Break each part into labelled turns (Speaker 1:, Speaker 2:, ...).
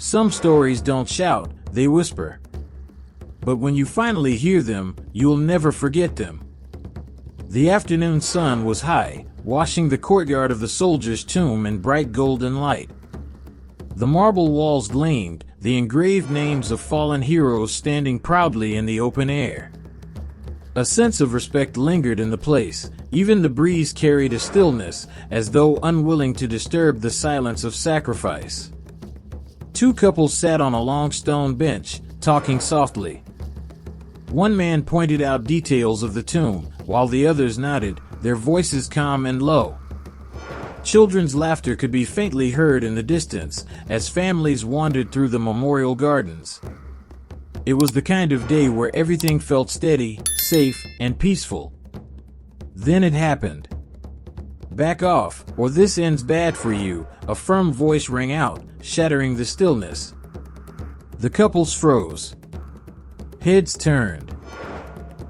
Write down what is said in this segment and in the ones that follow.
Speaker 1: Some stories don't shout, they whisper. But when you finally hear them, you'll never forget them. The afternoon sun was high, washing the courtyard of the soldier's tomb in bright golden light. The marble walls gleamed, the engraved names of fallen heroes standing proudly in the open air. A sense of respect lingered in the place. Even the breeze carried a stillness, as though unwilling to disturb the silence of sacrifice. Two couples sat on a long stone bench, talking softly. One man pointed out details of the tomb, while the others nodded, their voices calm and low. Children's laughter could be faintly heard in the distance, as families wandered through the memorial gardens. It was the kind of day where everything felt steady, safe, and peaceful. Then it happened. "Back off, or this ends bad for you," a firm voice rang out, shattering the stillness. The couples froze. Heads turned.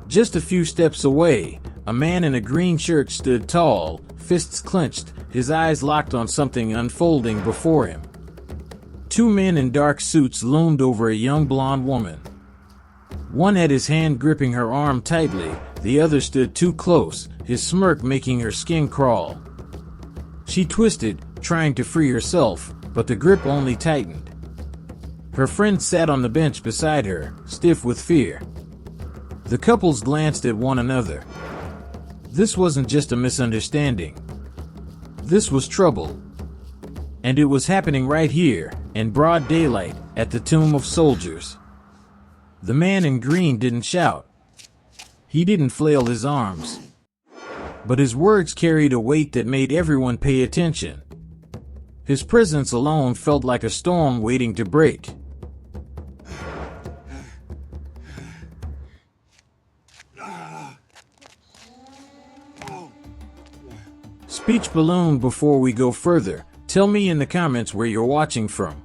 Speaker 1: Just a few steps away, a man in a green shirt stood tall, fists clenched, his eyes locked on something unfolding before him. Two men in dark suits loomed over a young blonde woman. One had his hand gripping her arm tightly, the other stood too close, his smirk making her skin crawl. She twisted, trying to free herself, but the grip only tightened. Her friend sat on the bench beside her, stiff with fear. The couples glanced at one another. This wasn't just a misunderstanding. This was trouble. And it was happening right here, in broad daylight, at the tomb of soldiers. The man in green didn't shout. He didn't flail his arms. But his words carried a weight that made everyone pay attention. His presence alone felt like a storm waiting to break. Speech balloon. Before we go further, tell me in the comments where you're watching from.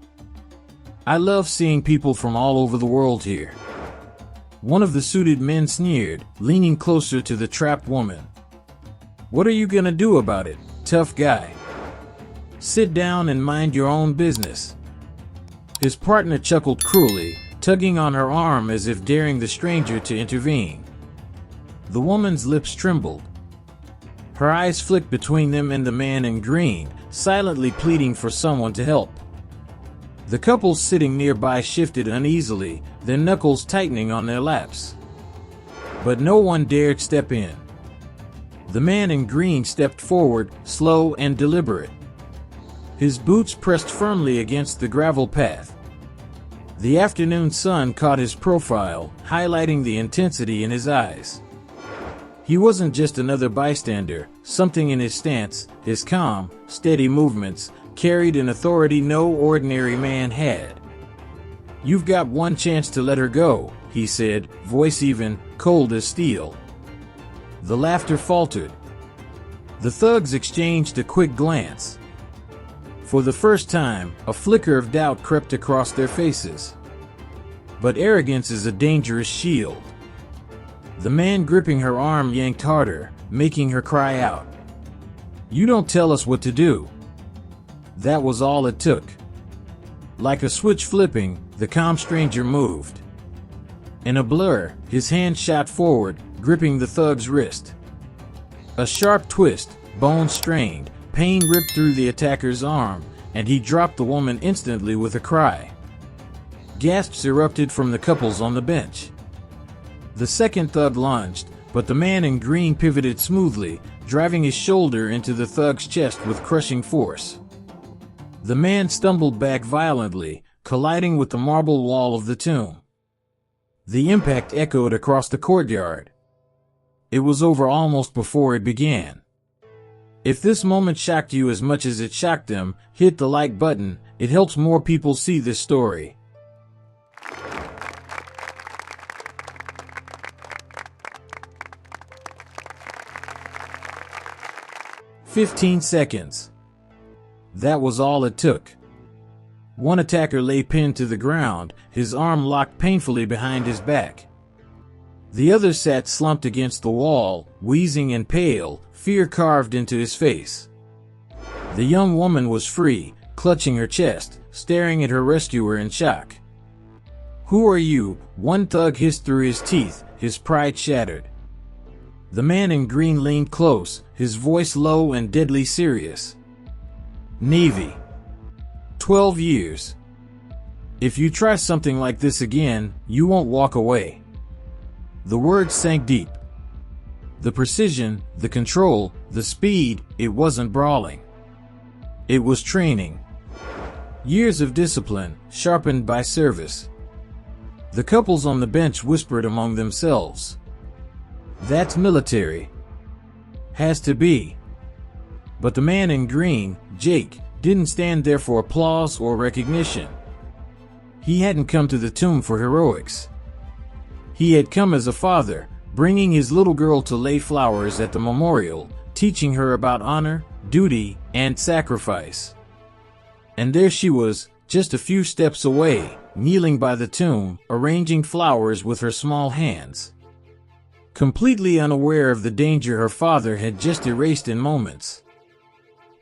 Speaker 1: I love seeing people from all over the world here. One of the suited men sneered, leaning closer to the trapped woman. "What are you gonna do about it, tough guy? Sit down and mind your own business." His partner chuckled cruelly, tugging on her arm as if daring the stranger to intervene. The woman's lips trembled. Her eyes flicked between them and the man in green, silently pleading for someone to help. The couple sitting nearby shifted uneasily, their knuckles tightening on their laps. But no one dared step in. The man in green stepped forward, slow and deliberate. His boots pressed firmly against the gravel path. The afternoon sun caught his profile, highlighting the intensity in his eyes. He wasn't just another bystander. Something in his stance, his calm, steady movements, carried an authority no ordinary man had. "You've got one chance to let her go," he said, voice even, cold as steel. The laughter faltered. The thugs exchanged a quick glance. For the first time, a flicker of doubt crept across their faces. But arrogance is a dangerous shield. The man gripping her arm yanked harder, making her cry out. "You don't tell us what to do." That was all it took. Like a switch flipping, the calm stranger moved. In a blur, his hand shot forward, gripping the thug's wrist. A sharp twist, bones strained, pain ripped through the attacker's arm, and he dropped the woman instantly with a cry. Gasps erupted from the couples on the bench. The second thug lunged, but the man in green pivoted smoothly, driving his shoulder into the thug's chest with crushing force. The man stumbled back violently, colliding with the marble wall of the tomb. The impact echoed across the courtyard. It was over almost before it began. If this moment shocked you as much as it shocked them, hit the like button. It helps more people see this story. 15 seconds. That was all it took. One attacker lay pinned to the ground, his arm locked painfully behind his back. The other sat slumped against the wall, wheezing and pale, fear carved into his face. The young woman was free, clutching her chest, staring at her rescuer in shock. "Who are you?" one thug hissed through his teeth, his pride shattered. The man in green leaned close, his voice low and deadly serious. "Navy. 12 years. If you try something like this again, you won't walk away." The words sank deep. The precision, the control, the speed, it wasn't brawling. It was training. Years of discipline, sharpened by service. The couples on the bench whispered among themselves. "That's military. Has to be." But the man in green, Jake, didn't stand there for applause or recognition. He hadn't come to the tomb for heroics. He had come as a father, bringing his little girl to lay flowers at the memorial, teaching her about honor, duty, and sacrifice. And there she was, just a few steps away, kneeling by the tomb, arranging flowers with her small hands. Completely unaware of the danger her father had just erased in moments.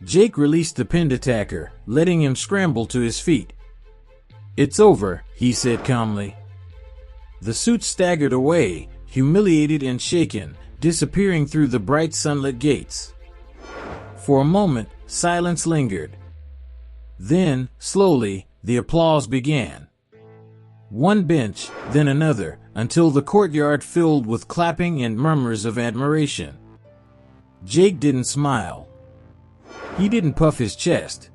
Speaker 1: Jake released the pinned attacker, letting him scramble to his feet. "It's over," he said calmly. The suit staggered away, humiliated and shaken, disappearing through the bright sunlit gates. For a moment, silence lingered. Then, slowly, the applause began. One bench, then another, until the courtyard filled with clapping and murmurs of admiration. Jake didn't smile. He didn't puff his chest.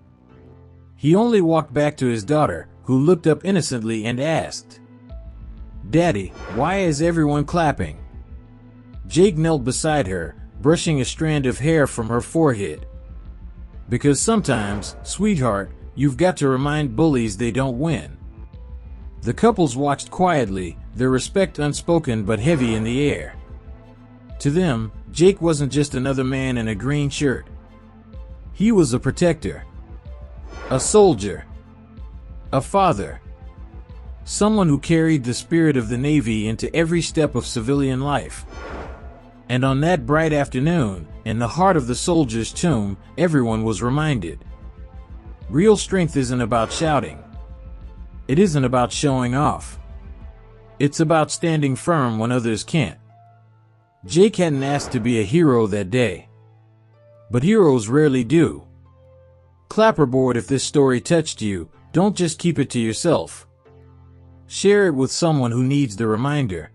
Speaker 1: He only walked back to his daughter, who looked up innocently and asked, "Daddy, why is everyone clapping?" Jake knelt beside her, brushing a strand of hair from her forehead. "Because sometimes, sweetheart, you've got to remind bullies they don't win." The couples watched quietly, their respect unspoken but heavy in the air. To them, Jake wasn't just another man in a green shirt. He was a protector, a soldier, a father, someone who carried the spirit of the Navy into every step of civilian life. And on that bright afternoon, in the heart of the soldier's tomb, everyone was reminded. Real strength isn't about shouting. It isn't about showing off. It's about standing firm when others can't. Jake hadn't asked to be a hero that day. But heroes rarely do. Clapperboard, if this story touched you, don't just keep it to yourself. Share it with someone who needs the reminder.